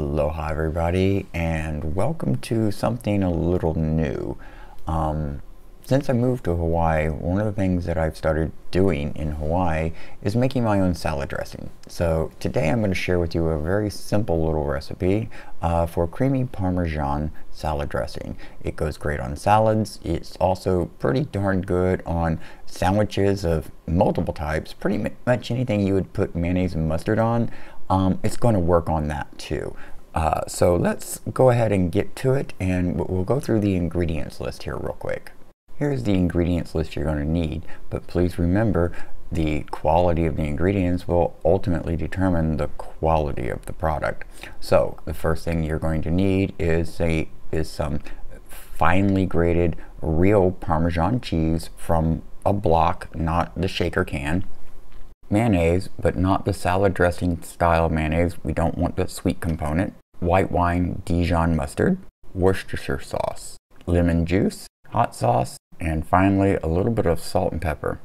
Aloha everybody, and welcome to something a little new. Since I moved to Hawaii, one of the things that I've started doing in Hawaii is making my own salad dressing. So today I'm going to share with you a very simple little recipe for creamy Parmesan salad dressing. It goes great on salads. It's also pretty darn good on sandwiches of multiple types. Pretty much anything you would put mayonnaise and mustard on, it's going to work on that too. So let's go ahead and get to it, and we'll go through the ingredients list here real quick. Here's the ingredients list you're going to need, but please remember the quality of the ingredients will ultimately determine the quality of the product. So the first thing you're going to need is some finely grated real Parmesan cheese from a block, not the shaker can. Mayonnaise, but not the salad dressing style mayonnaise. We don't want the sweet component. White wine Dijon mustard, Worcestershire sauce, lemon juice, hot sauce, and finally a little bit of salt and pepper.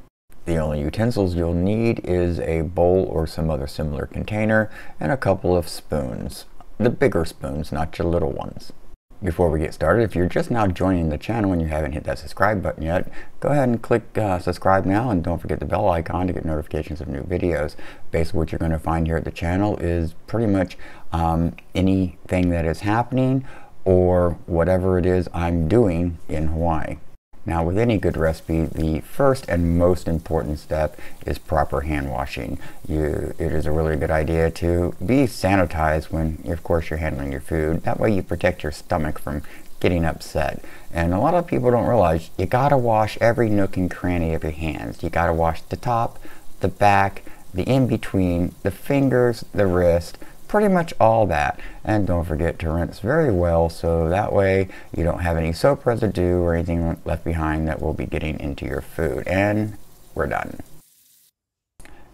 The only utensils you'll need is a bowl or some other similar container and a couple of spoons. The bigger spoons, not your little ones. Before we get started, if you're just now joining the channel and you haven't hit that subscribe button yet, go ahead and click subscribe now, and don't forget the bell icon to get notifications of new videos. Basically what you're going to find here at the channel is pretty much anything that is happening or whatever it is I'm doing in Hawaii. Now, with any good recipe, the first and most important step is proper hand washing. It is a really good idea to be sanitized when, of course, you're handling your food. That way you protect your stomach from getting upset. And a lot of people don't realize you gotta wash every nook and cranny of your hands. You gotta wash the top, the back, the in-between, the fingers, the wrist, pretty much all that. And don't forget to rinse very well, so that way you don't have any soap residue or anything left behind that will be getting into your food. And we're done.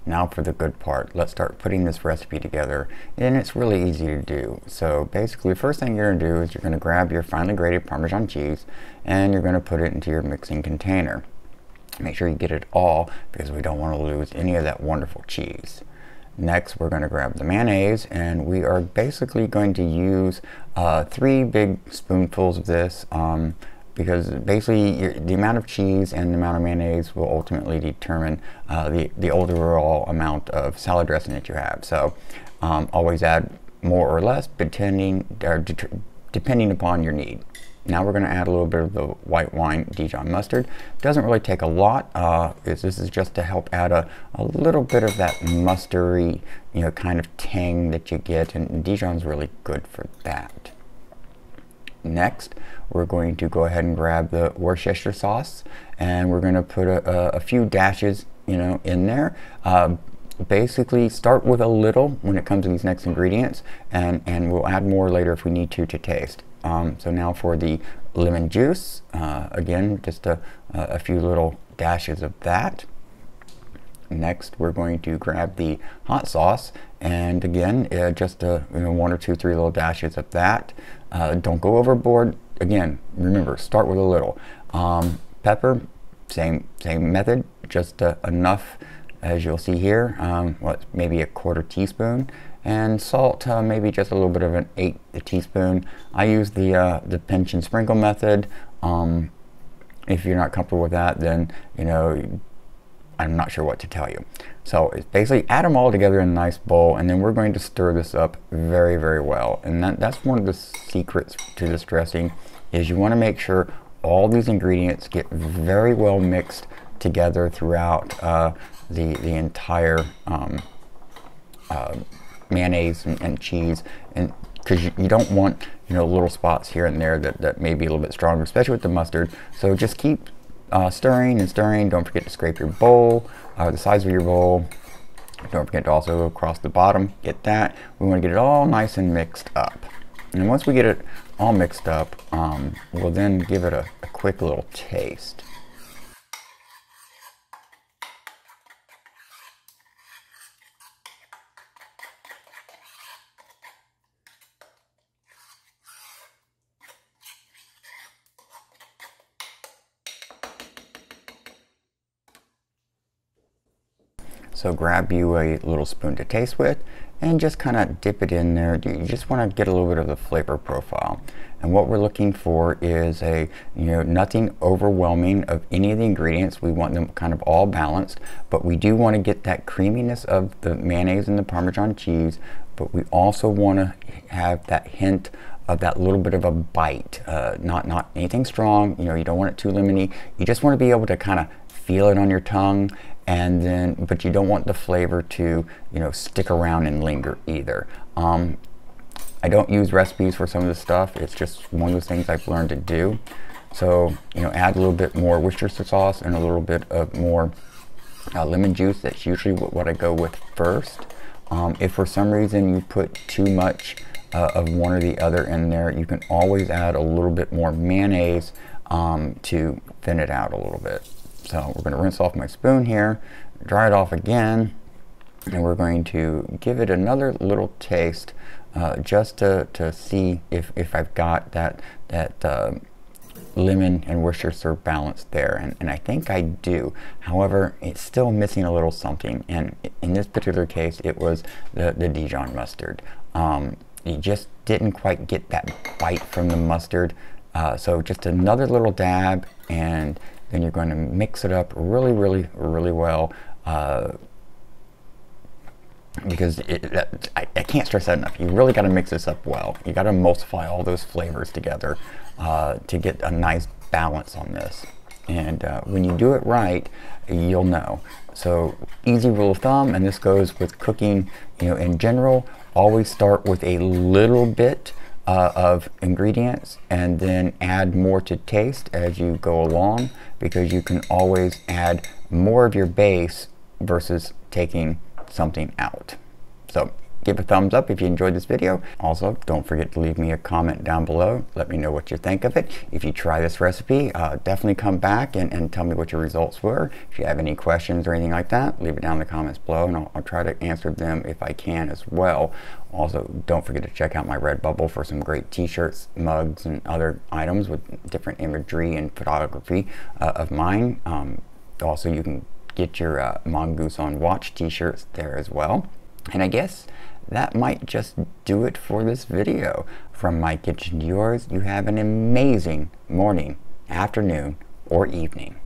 Now for the good part. Let's start putting this recipe together, and it's really easy to do. So basically, the first thing you're going to do is you're going to grab your finely grated Parmesan cheese and you're going to put it into your mixing container. Make sure you get it all, because we don't want to lose any of that wonderful cheese. Next, we're going to grab the mayonnaise, and we are basically going to use 3 big spoonfuls of this, because basically the amount of cheese and the amount of mayonnaise will ultimately determine the overall amount of salad dressing that you have. So always add more or less depending upon your need. Now we're going to add a little bit of the white wine Dijon mustard. Doesn't really take a lot. This is just to help add a little bit of that mustardy, kind of tang that you get, and Dijon's really good for that. Next, we're going to go ahead and grab the Worcestershire sauce, and we're going to put a few dashes, in there. Basically, start with a little when it comes to these next ingredients, and we'll add more later if we need to taste. So now for the lemon juice, again, just a few little dashes of that. Next, we're going to grab the hot sauce, and again, just 1 or 2, 3 little dashes of that. Don't go overboard. Again, remember, start with a little. Pepper, same method, just enough, as you'll see here, maybe a 1/4 teaspoon. And salt, maybe just a little bit of an 1/8 teaspoon. I use the pinch and sprinkle method. If you're not comfortable with that, then I'm not sure what to tell you. So it's basically add them all together in a nice bowl, and then we're going to stir this up very, very well. And that's one of the secrets to this dressing, is you want to make sure all these ingredients get very well mixed together throughout the entire mayonnaise and cheese, and because you don't want little spots here and there that may be a little bit stronger, especially with the mustard. So just keep stirring and stirring. Don't forget to scrape your bowl, the sides of your bowl. Don't forget to also go across the bottom. Get that. We want to get it all nice and mixed up. And once we get it all mixed up, we'll then give it a quick little taste. So grab you a little spoon to taste with and just kind of dip it in there. You just want to get a little bit of the flavor profile. And what we're looking for is nothing overwhelming of any of the ingredients. We want them kind of all balanced, but we do want to get that creaminess of the mayonnaise and the Parmesan cheese, but we also want to have that hint of that little bit of a bite, not anything strong. You don't want it too lemony. You just want to be able to kind of feel it on your tongue, and then, but you don't want the flavor to, stick around and linger either. I don't use recipes for some of this stuff. It's just one of those things I've learned to do. So, add a little bit more Worcestershire sauce and a little bit of more lemon juice. That's usually what I go with first. If for some reason you put too much of one or the other in there, you can always add a little bit more mayonnaise to thin it out a little bit. So we're going to rinse off my spoon here, dry it off again, and we're going to give it another little taste just to see if I've got that lemon and Worcestershire balance there, and I think I do. However, it's still missing a little something, and in this particular case it was the Dijon mustard. You just didn't quite get that bite from the mustard, so just another little dab, and then you're going to mix it up really well, because I can't stress that enough. You really got to mix this up well. You got to emulsify all those flavors together to get a nice balance on this. And when you do it right, you'll know. So easy rule of thumb, and this goes with cooking, in general. Always start with a little bit of ingredients and then add more to taste as you go along, because you can always add more of your base versus taking something out. So give a thumbs up if you enjoyed this video. Also, don't forget to leave me a comment down below. Let me know what you think of it. If you try this recipe, definitely come back and tell me what your results were. If you have any questions or anything like that, leave it down in the comments below, and I'll try to answer them if I can as well. Also, don't forget to check out my Redbubble for some great t-shirts, mugs, and other items with different imagery and photography of mine. Also, you can get your Mongoose on Watch t-shirts there as well. And I guess that might just do it for this video. From my kitchen to yours, you have an amazing morning, afternoon, or evening.